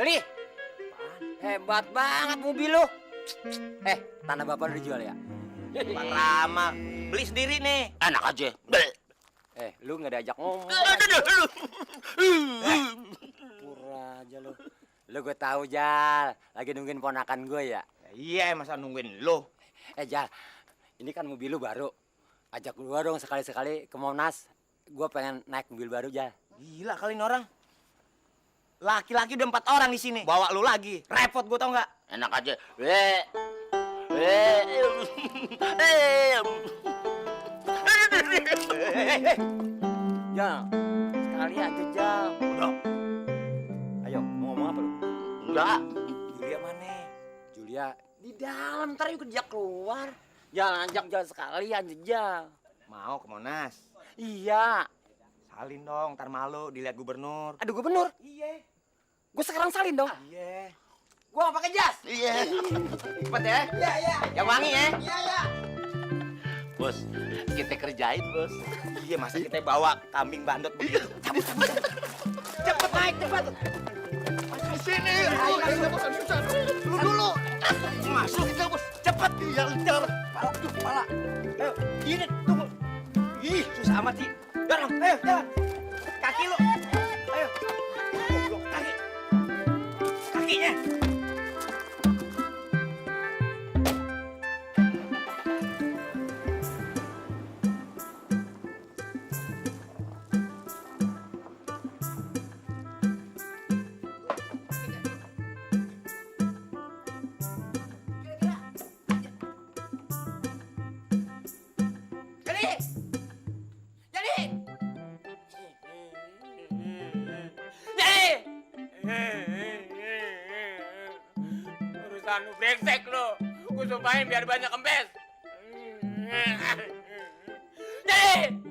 Jali, hebat banget mobil lu. Tanah bapak udah dijual ya? Bang Rama, beli sendiri nih. Enak aja. Lu nggak diajak ngomong. Pura aja lu. Lu gue tahu Jal, lagi nungguin ponakan gue ya. Iya, masa nungguin lo? Jal, ini kan mobil lu baru. Ajak gua dong sekali-sekali ke Monas. Gua pengen naik mobil baru Jal. Gila kali ini orang. Laki-laki udah 4 orang di sini. Bawa lu lagi. Repot gua tau nggak? Enak aja. Jal, sekali aja Jal. Udah. Ayo, mau ngomong apa lu? Enggak. Julia mana? Julia di dalam, ntar yuk dia keluar. Jangan ajak Jal sekali aja Jal. Mau ke Monas? Iya. Salin dong, ntar malu dilihat gubernur. Aduh gubernur, Iya. gue sekarang salin dong. Iya. Gua nggak pakai jas. Iya. Cepet ya. Iya, iya. Yang wangi ya. Iya, iya. Bos, kita kerjain, Bos. Iya, masa kita bawa kambing bandot begitu. Cabut. Cepet naik, cepet. Di sini. Lu dulu. Masuk kita, Bos. Cepet. Iya, ntar. Pala, tuh, pala. Ayo, ini tunggu. Ih, susah amat sih. Dorong, ayo, jalan. Kaki lu. Ayo. Goblok, kaki. Kakinya. Jadi, jadi, Urusan lu brengsek lu. Gua sumpahin biar banyak kempes. Jadi,